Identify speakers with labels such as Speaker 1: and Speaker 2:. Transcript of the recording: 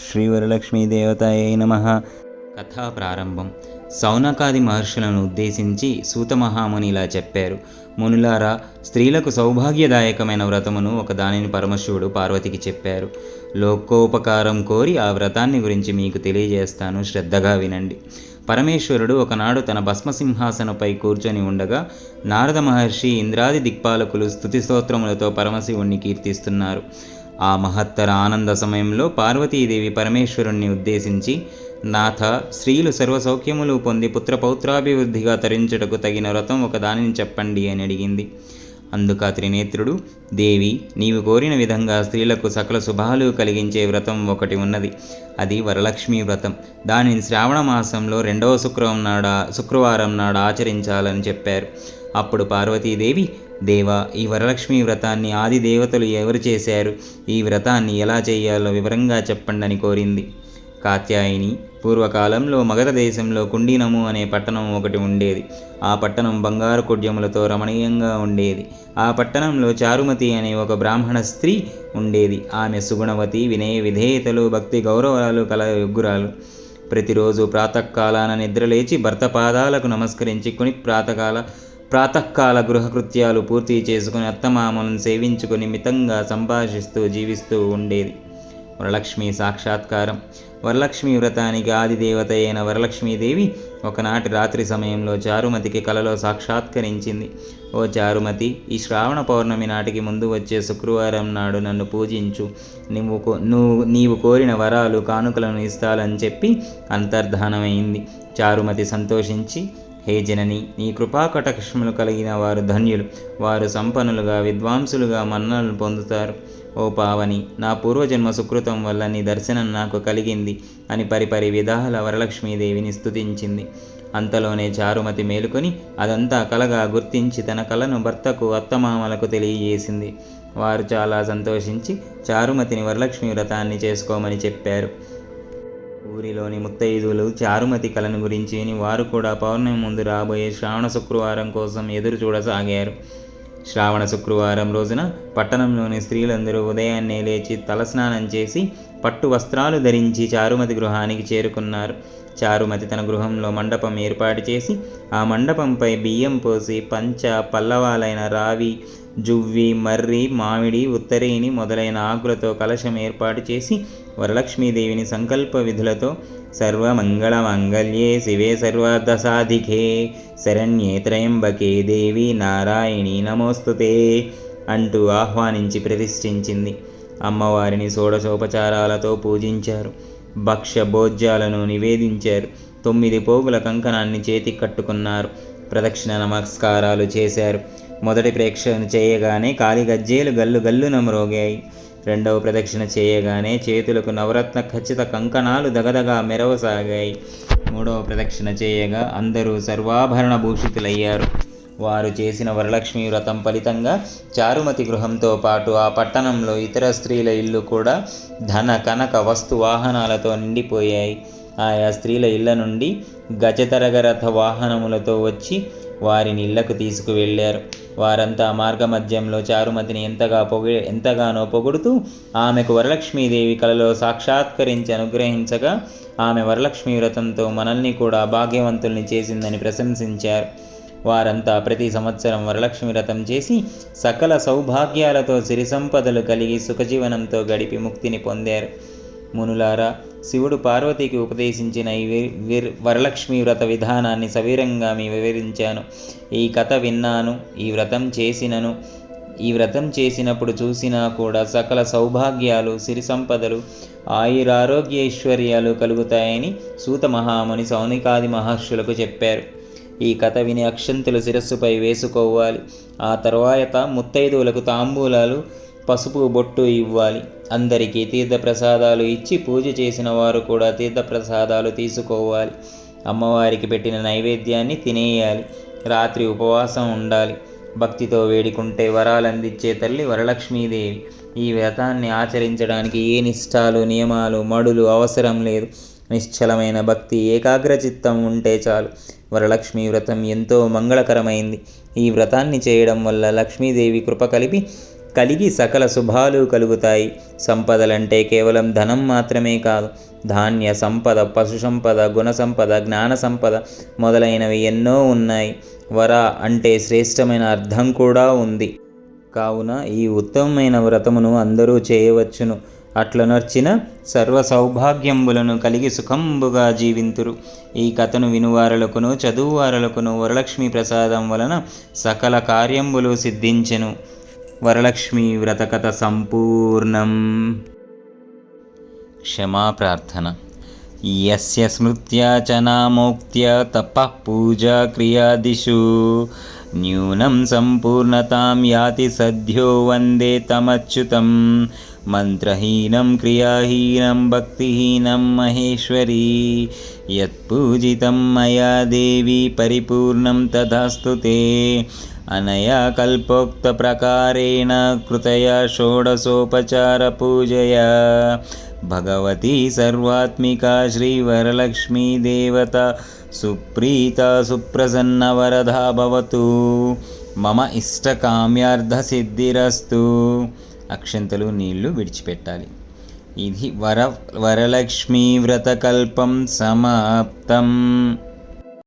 Speaker 1: శ్రీ వరలక్ష్మీదేవతాయై నమః. కథా ప్రారంభం. సౌనకాది మహర్షులను ఉద్దేశించి సూత మహాముని ఇలా చెప్పారు. మునులారా, స్త్రీలకు సౌభాగ్యదాయకమైన వ్రతమును ఒకదానిని పరమశివుడు పార్వతికి చెప్పారు. లోకోపకారం కోరి ఆ వ్రతాన్ని గురించి మీకు తెలియజేస్తాను, శ్రద్ధగా వినండి. పరమేశ్వరుడు ఒకనాడు తన భస్మసింహాసనపై కూర్చొని ఉండగా నారద మహర్షి, ఇంద్రాది దిక్పాలకులు స్తుతి స్తోత్రములతో పరమశివుణ్ణి కీర్తిస్తున్నారు. ఆ మహత్తర ఆనంద సమయంలో పార్వతీదేవి పరమేశ్వరుణ్ణి ఉద్దేశించి, నాథ, స్త్రీలు సర్వసౌఖ్యములు పొంది పుత్రపౌత్రాభివృద్ధిగా తరించుటకు తగిన వ్రతం ఒకదానిని చెప్పండి అని అడిగింది. అందుక త్రినేత్రుడు, దేవి, నీవు కోరిన విధంగా స్త్రీలకు సకల శుభాలు కలిగించే వ్రతం ఒకటి ఉన్నది. అది వరలక్ష్మీ వ్రతం. దానిని శ్రావణ మాసంలో 2వ శుక్రవారం నాడు ఆచరించాలని చెప్పారు. అప్పుడు పార్వతీదేవి, దేవా, ఈ వరలక్ష్మీ వ్రతాన్ని ఆది దేవతలు ఎవరు చేశారు? ఈ వ్రతాన్ని ఎలా చేయాలో వివరంగా చెప్పండి అని కోరింది. కాత్యాయిని, పూర్వకాలంలో మగధ దేశంలో కుండీనము అనే పట్టణం ఒకటి ఉండేది. ఆ పట్టణం బంగారు కుడ్యములతో రమణీయంగా ఉండేది. ఆ పట్టణంలో చారుమతి అనే ఒక బ్రాహ్మణ స్త్రీ ఉండేది. ఆమె సుగుణవతి, వినయ విధేయతలు, భక్తి గౌరవాలు కల యుగ్గురాలు. ప్రతిరోజు ప్రాతకాలాన నిద్రలేచి భర్త పాదాలకు నమస్కరించి కొని ప్రాతకాల గృహకృత్యాలు పూర్తి చేసుకుని అత్తమామలను సేవించుకుని మితంగా సంభాషిస్తూ జీవిస్తూ ఉండేది. వరలక్ష్మి సాక్షాత్కారం. వరలక్ష్మీ వ్రతానికి ఆదిదేవత అయిన వరలక్ష్మీదేవి ఒకనాటి రాత్రి సమయంలో చారుమతికి కలలో సాక్షాత్కరించింది. ఓ చారుమతి, ఈ శ్రావణ పౌర్ణమి నాటికి ముందు వచ్చే శుక్రవారం నాడు నన్ను పూజించు. నీవు కోరిన వరాలు, కానుకలను ఇస్తాలని చెప్పి అంతర్ధానమైంది. చారుమతి సంతోషించి, హే జనని, నీ కృపాకటాక్షములు కలిగిన వారు ధన్యులు. వారు సంపన్నులుగా, విద్వాంసులుగా మన్ననలు పొందుతారు. ఓ పావని, నా పూర్వజన్మ సుకృతం వల్ల నీ దర్శనం నాకు కలిగింది అని పరిపరి విధాల వరలక్ష్మీదేవిని స్తుతించింది. అంతలోనే చారుమతి మేలుకొని అదంతా కలగా గుర్తించి తన కలను భర్తకు, అత్తమామలకు తెలియజేసింది. వారు చాలా సంతోషించి చారుమతిని వరలక్ష్మీ వ్రతాన్ని చేసుకోమని చెప్పారు. ఊరిలోని ముత్తైదువులు చారుమతి కలను గురించి వారు కూడా పౌర్ణమి ముందు రాబోయే శ్రావణ శుక్రవారం కోసం ఎదురు చూడసాగారు. శ్రావణ శుక్రవారం రోజున పట్టణంలోని స్త్రీలందరూ ఉదయాన్నే లేచి తలస్నానం చేసి పట్టు వస్త్రాలు ధరించి చారుమతి గృహానికి చేరుకున్నారు. చారుమతి తన గృహంలో మండపం ఏర్పాటు చేసి ఆ మండపంపై బియ్యం పోసి పంచ, పల్లవాలైన రావి, జువ్వి, మర్రి, మామిడి, ఉత్తరేణి మొదలైన ఆకులతో కలశం ఏర్పాటు చేసి వరలక్ష్మీదేవిని సంకల్ప విధులతో సర్వమంగళమాంగళ్యే శివే సర్వార్థసాధికే శరణ్యే త్రయంబకే దేవి నారాయణి నమోస్తుతే అంటూ ఆహ్వానించి ప్రతిష్ఠించింది. అమ్మవారిని షోడశోపచారాలతో పూజించారు. భక్ష్య భోజ్యాలను నివేదించారు. 9 పోగుల కంకణాన్ని చేతికి కట్టుకున్నారు. ప్రదక్షిణ నమస్కారాలు చేశారు. మొదటి ప్రదక్షిణ చేయగానే కాలిగజ్జేలు గల్లు గల్లున మ్రోగాయి. 2వ ప్రదక్షిణ చేయగానే చేతులకు నవరత్న ఖచ్చిత కంకణాలు దగదగా మెరవసాగాయి. 3వ ప్రదక్షిణ చేయగా అందరూ సర్వాభరణ భూషితులయ్యారు. వారు చేసిన వరలక్ష్మీ వ్రతం ఫలితంగా చారుమతి గృహంతో పాటు ఆ పట్టణంలో ఇతర స్త్రీల ఇళ్ళు కూడా ధన, కనక, వస్తు వాహనాలతో నిండిపోయాయి. ఆయా స్త్రీల ఇళ్ల నుండి గజతరగరథ వాహనములతో వచ్చి వారిని ఇళ్లకు తీసుకువెళ్లారు. వారంతా మార్గమధ్యంలో చారుమతిని ఎంతగానో పొగుడుతూ ఆమెకు వరలక్ష్మీదేవి కలలో సాక్షాత్కరించి అనుగ్రహించగా ఆమె వరలక్ష్మీ వ్రతంతో మనల్ని కూడా భాగ్యవంతుల్ని చేసిందని ప్రశంసించారు. వారంతా ప్రతి సంవత్సరం వరలక్ష్మి వ్రతం చేసి సకల సౌభాగ్యాలతో సిరి సంపదలు కలిగి సుఖజీవనంతో గడిపి ముక్తిని పొందారు. మునులారా, శివుడు పార్వతికి ఉపదేశించిన ఈ వరలక్ష్మీ వ్రత విధానాన్ని సవివరంగా వివరించాను. ఈ కథ విన్నాను. ఈ వ్రతం చేసినప్పుడు చూసినా కూడా సకల సౌభాగ్యాలు, సిరి సంపదలు, ఆయురారోగ్యైశ్వర్యాలు కలుగుతాయని సూత మహాముని సౌనికాది మహర్షులకు చెప్పారు. ఈ కథ విని అక్షంతులు శిరస్సుపై వేసుకోవాలి. ఆ తరువాత ముత్తైదువులకు తాంబూలాలు, పసుపు బొట్టు ఇవ్వాలి. అందరికీ తీర్థప్రసాదాలు ఇచ్చి పూజ చేసిన వారు కూడా తీర్థప్రసాదాలు తీసుకోవాలి. అమ్మవారికి పెట్టిన నైవేద్యాన్ని తినేయాలి. రాత్రి ఉపవాసం ఉండాలి. భక్తితో వేడుకుంటే వరాలందించే తల్లి వరలక్ష్మీదేవి. ఈ వ్రతాన్ని ఆచరించడానికి ఏ నిష్ఠాలు, నియమాలు, మడులు అవసరం లేదు. నిశ్చలమైన భక్తి, ఏకాగ్రచిత్తం ఉంటే చాలు. వరలక్ష్మీ వ్రతం ఎంతో మంగళకరమైంది. ఈ వ్రతాన్ని చేయడం వల్ల లక్ష్మీదేవి కృప కలిగి సకల శుభాలు కలుగుతాయి. సంపదలంటే కేవలం ధనం మాత్రమే కాదు, ధాన్య సంపద, పశు సంపద, గుణ సంపద, జ్ఞాన సంపద మొదలైనవి ఎన్నో ఉన్నాయి. వర అంటే శ్రేష్టమైన అర్థం కూడా ఉంది. కావున ఈ ఉత్తమమైన వ్రతమును అందరూ చేయవచ్చును. అట్ల నర్చిన సర్వ సౌభాగ్యంబులను కలిగి సుఖంబుగా జీవింతురు. ఈ కథను వినువారలకును చదువువారలకును వరలక్ష్మి ప్రసాదం వలన సకల కార్యంబులు సిద్ధించెను. వరలక్ష్మి వ్రతకథ సంపూర్ణం. క్షమాప్రార్థన. యస్య స్మృత్యా చ నామోక్త్యా తపః పూజా క్రియాదిషు న్యూనం సంపూర్ణతాం యాతి సద్యో వందే తమచ్యుతం. మంత్రహీనం క్రియాహీనం భక్తిహీనం మహేశ్వరీ యత్పూజితం మయా దేవి పరిపూర్ణం తథాస్తు తే. అనయా కల్పోక్త ప్రకారేణ కృతయా షోడశోపచార పూజయా భగవతి సర్వాత్మికా శ్రీవరలక్ష్మీ దేవత సుప్రీత సుప్రసన్న వరదా భవతు. మమ ఇష్టకామ్యార్థ సిద్ధిరస్తు. అక్షంతలు నీళ్లు విడిచిపెట్టాలి. ఇది వరలక్ష్మీ వ్రతకల్పం సమాప్తం.